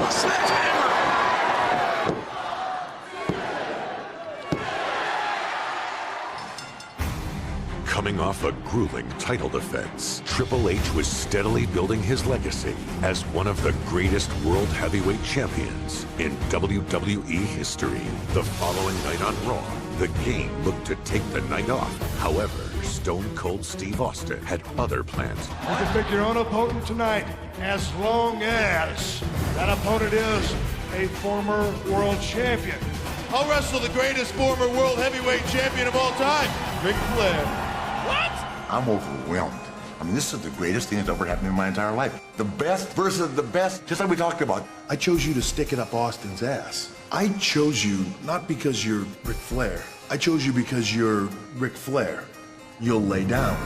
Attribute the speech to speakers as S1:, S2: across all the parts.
S1: A sledgehammer.
S2: Coming off a grueling title defense, Triple H was steadily building his legacy as one of the greatest world heavyweight champions in WWE history. The following night on Raw, the Game looked to take the night off. However, Stone Cold Steve Austin had other plans.
S3: You can pick your own opponent tonight, as long as that opponent is a former world champion.
S4: I'll wrestle the greatest former world heavyweight champion of all time, Ric Flair.
S1: What?
S5: I'm overwhelmed. I mean, this is the greatest thing that's ever happened in my entire life. The best versus the best, just like we talked about.
S6: I chose you to stick it up Austin's ass. I chose you not because you're Ric Flair. I chose you because you're Ric Flair. You'll lay down.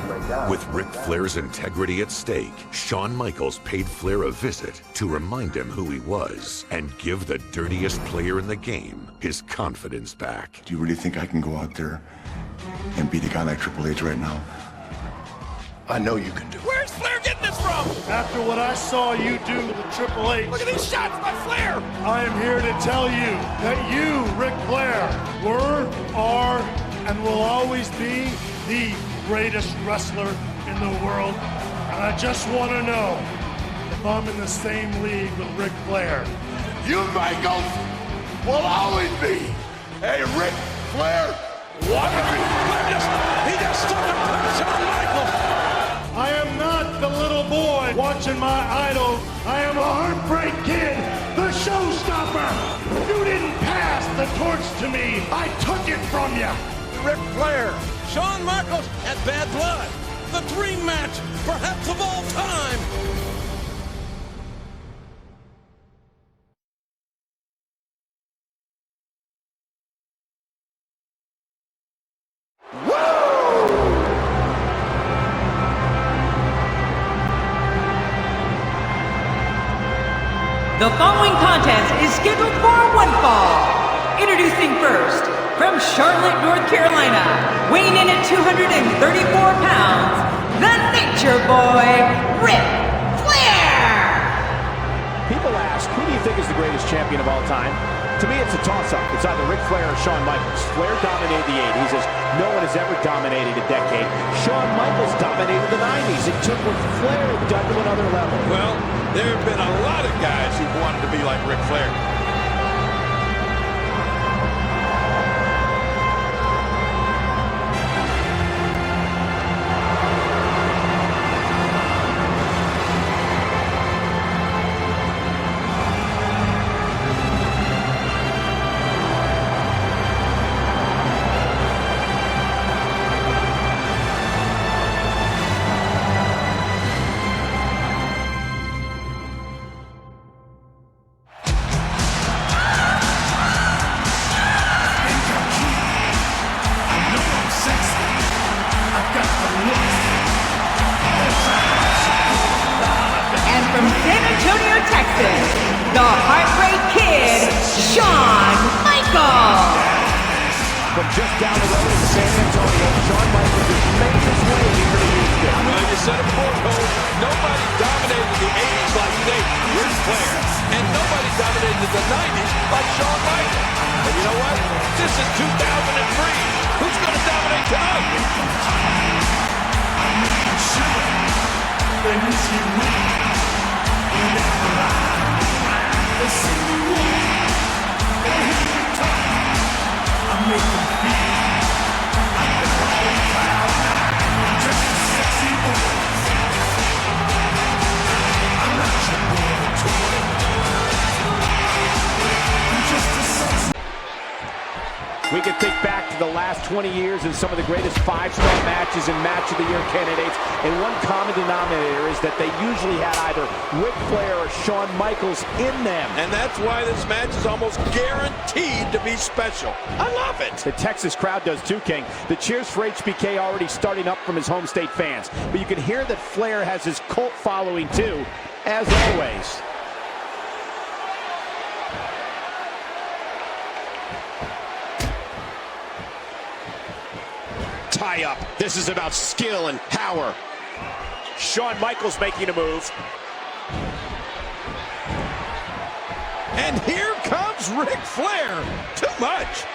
S2: With Ric Flair's integrity at stake, Shawn Michaels paid Flair a visit to remind him who he was and give the dirtiest player in the game his confidence back.
S5: Do you really think I can go out there and beat a guy like Triple H right now?
S6: I know you can do it.
S1: Where's Flair getting this from?
S3: After what I saw you do to Triple H,
S1: Look at these shots by Flair.
S3: I am here to tell you that you, Ric Flair, were, are, and will always be the greatest wrestler in the world. And I just want to know if I'm in the same league with Ric Flair.
S5: You, Michaels, will always be a Ric Flair.
S1: What? He just took a person on Michaels.
S3: I am not the little boy watching my idol. I am a Heartbreak Kid, the showstopper. You didn't pass the torch to me. I took it from you.
S1: Ric Flair, Shawn Michaels, and Bad Blood. The dream match, perhaps of all time.
S7: The following contest is scheduled for one fall. Introducing first, from Charlotte, North Carolina, weighing in at 234 pounds, the Nature Boy, Ric Flair!
S8: People ask, who do you think is the greatest champion of all time? To me, it's a toss-up. It's either Ric Flair or Shawn Michaels. Flair dominated the 80s as no one has ever dominated a decade. Shawn Michaels dominated the 90s. It took what Flair had done to another level.
S4: Well, there have been a lot of guys who wanted to be like Ric Flair.
S7: The Heartbreak Kid, Shawn Michaels.
S8: From just down the road in San Antonio, Shawn Michaels has made his way here to Houston.
S4: Well, you said it before, Cole. Nobody dominated the 80s like Ric Flair. And nobody dominated the 90s like Shawn Michaels. And you know what? This is 2003. Who's going to dominate tonight?
S8: We can think back to the last 20 years and some of the greatest five-star matches and Match of the Year candidates, and one common denominator is that they usually had either Ric Flair or Shawn Michaels in them.
S4: And that's why this match is almost guaranteed to be special. I love it.
S8: The Texas crowd does too, King. The cheers for HBK already starting up from his home state fans. But you can hear that Flair has his cult following too, as always. Tie up. This is about skill and power. Shawn Michaels making a move.
S4: And here comes Ric Flair. Too much.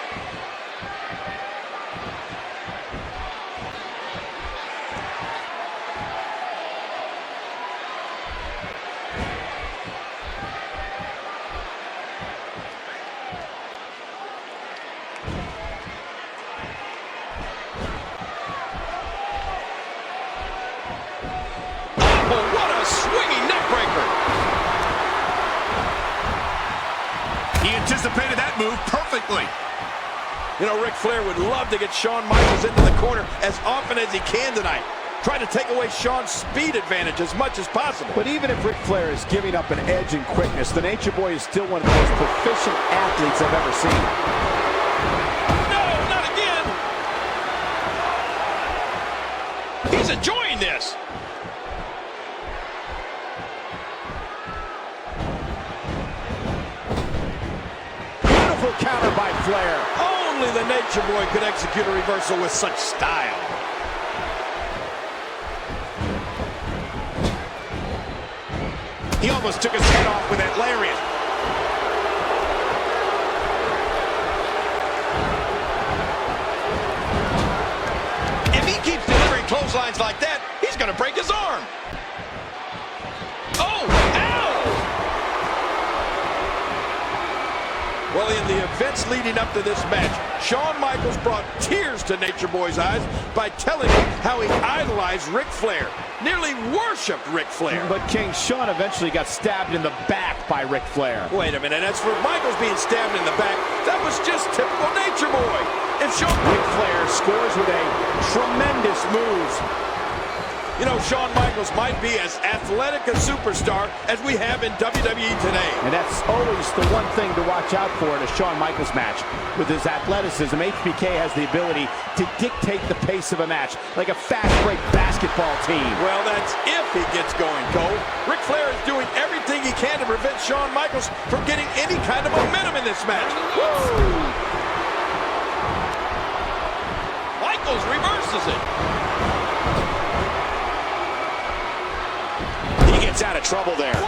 S4: What a swinging neckbreaker. He anticipated that move perfectly. You know, Ric Flair would love to get Shawn Michaels into the corner as often as he can tonight. Try to take away Shawn's speed advantage as much as possible.
S8: But even if Ric Flair is giving up an edge in quickness, the Nature Boy is still one of the most proficient athletes I've ever seen.
S4: No, not again. He's enjoying this.
S8: Counter by Flair.
S4: Only the Nature Boy could execute a reversal with such style. He almost took his head off with that lariat. If he keeps delivering clotheslines like that, he's going to break his arm. Oh, ow! Well, in the events leading up to this match, Shawn Michaels brought tears to Nature Boy's eyes by telling him how he idolized Ric Flair, nearly worshipped Ric Flair.
S8: But King, Shawn eventually got stabbed in the back by Ric Flair.
S4: Wait a minute, as for Michaels being stabbed in the back, that was just typical Nature Boy. If Shawn...
S8: Ric Flair scores with a tremendous move.
S4: You know, Shawn Michaels might be as athletic a superstar as we have in WWE today.
S8: And that's always the one thing to watch out for in a Shawn Michaels match. With his athleticism, HBK has the ability to dictate the pace of a match, like a fast-break basketball team.
S4: Well, that's if he gets going, Cole. Ric Flair is doing everything he can to prevent Shawn Michaels from getting any kind of momentum in this match. Woo! Michaels reverses it.
S8: Gets out of trouble there.
S4: 1,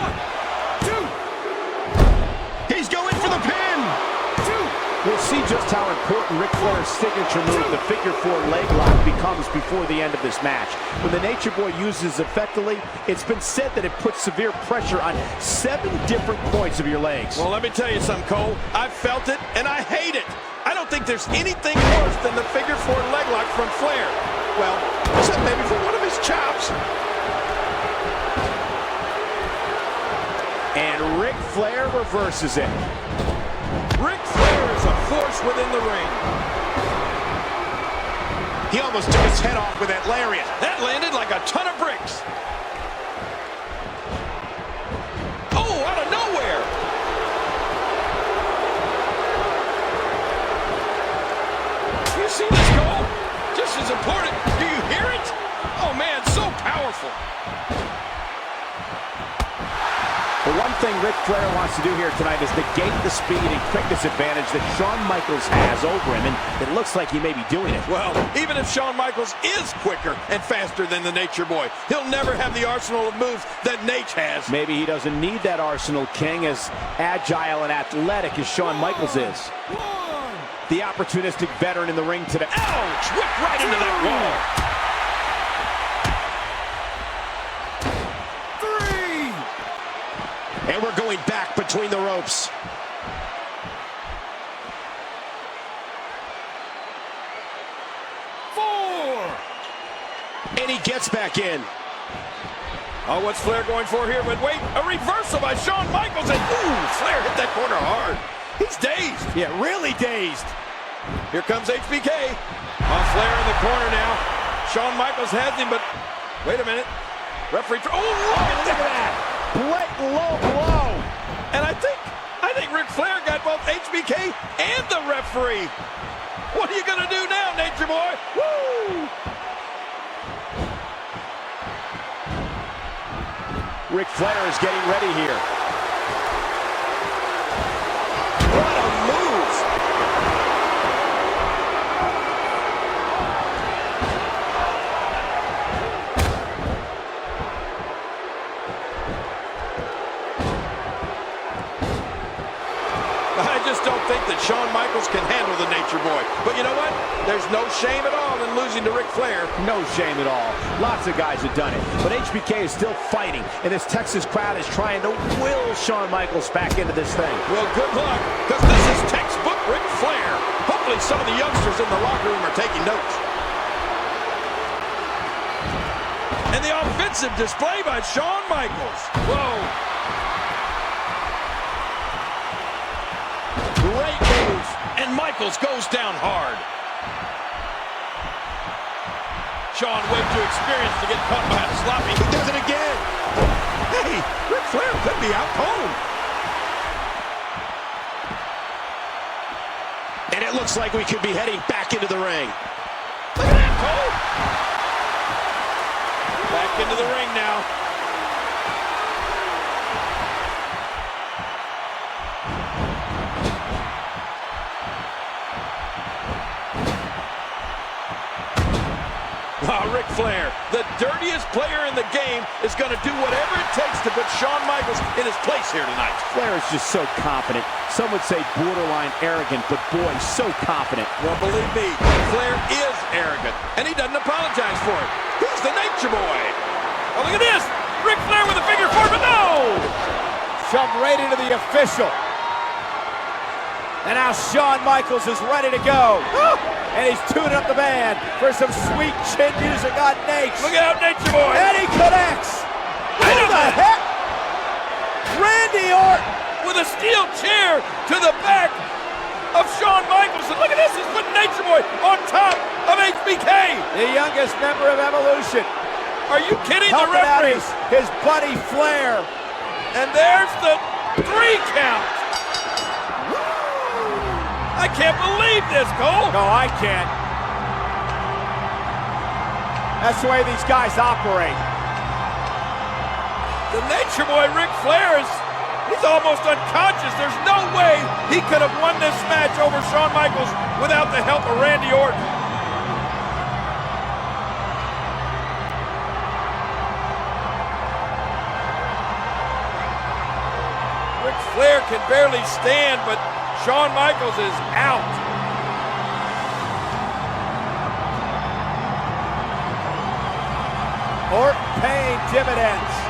S4: 2.
S8: He's going for the pin. 2. We'll see just how important Ric Flair's signature move, the figure 4 leg lock, becomes before the end of this match. When the Nature Boy uses it effectively, it's been said that it puts severe pressure on 7 different points of your legs.
S4: Well, let me tell you something, Cole. I've felt it, and I hate it. I don't think there's anything worse than the figure 4 leg lock from Flair. Well, except maybe for one of his chops.
S8: And Ric Flair reverses it.
S4: Ric Flair is a force within the ring.
S8: He almost took his head off with that lariat.
S4: That landed like a ton of bricks. Oh, out of nowhere. You see this, Cole? Just as important. Do you hear it? Oh, man, so powerful.
S8: The one thing Ric Flair wants to do here tonight is negate the speed and quickness advantage that Shawn Michaels has over him, and it looks like he may be doing it.
S4: Well, even if Shawn Michaels is quicker and faster than the Nature Boy, he'll never have the arsenal of moves that Nate has.
S8: Maybe he doesn't need that arsenal, King, as agile and athletic as Shawn Michaels is. The opportunistic veteran in the ring today.
S4: Ouch! Whipped right into that wall.
S8: And we're going back between the ropes.
S4: 4.
S8: And he gets back in.
S4: Oh, what's Flair going for here? But wait, a reversal by Shawn Michaels. And ooh, Flair hit that corner hard. He's dazed.
S8: Yeah, really dazed.
S4: Here comes HBK. Oh, Flair in the corner now. Shawn Michaels has him, but wait a minute. Referee, oh, look at that.
S8: Blatant low blow.
S4: And I think Ric Flair got both HBK and the referee. What are you going to do now, Nature Boy? Woo!
S8: Ric Flair is getting ready here. What a move!
S4: just don't think that Shawn Michaels can handle the Nature Boy. But you know what? There's no shame at all in losing to Ric Flair.
S8: No shame at all. Lots of guys have done it. But HBK is still fighting, and this Texas crowd is trying to will Shawn Michaels back into this thing.
S4: Well, good luck, because this is textbook Ric Flair. Hopefully some of the youngsters in the locker room are taking notes. And the offensive display by Shawn Michaels. Whoa. Great move. And Michaels goes down hard. Shawn way too experienced to get caught by a sloppy. He does it again. Hey, Ric Flair could be out cold. And it looks like we could be heading back into the ring. Look at that, Cole. Back into the ring now. Ric Flair, the dirtiest player in the game, is going to do whatever it takes to put Shawn Michaels in his place here tonight.
S8: Flair is just so confident. Some would say borderline arrogant, but boy, so confident.
S4: Well, believe me, Flair is arrogant, and he doesn't apologize for it. He's the Nature Boy. Oh, look at this. Ric Flair with a figure four, but no!
S8: Shoved right into the official. And now Shawn Michaels is ready to go. And he's tuning up the band for some sweet chin music on Nate.
S4: Look out, Nature Boy.
S8: And he connects.
S4: Wait
S8: Who
S4: a
S8: the
S4: minute.
S8: heck? Randy Orton.
S4: With a steel chair to the back of Shawn Michaels. And look at this. He's putting Nature Boy on top of HBK.
S8: The youngest member of Evolution.
S4: Are you kidding?
S8: Helping
S4: The
S8: out
S4: referee.
S8: his buddy Flair.
S4: And there's the 3 count. I can't believe this, Cole.
S8: No, I can't. That's the way these guys operate.
S4: The Nature Boy, Ric Flair, he's almost unconscious. There's no way he could have won this match over Shawn Michaels without the help of Randy Orton. Ric Flair can barely stand, but Shawn Michaels is out.
S8: Orton paying dividends.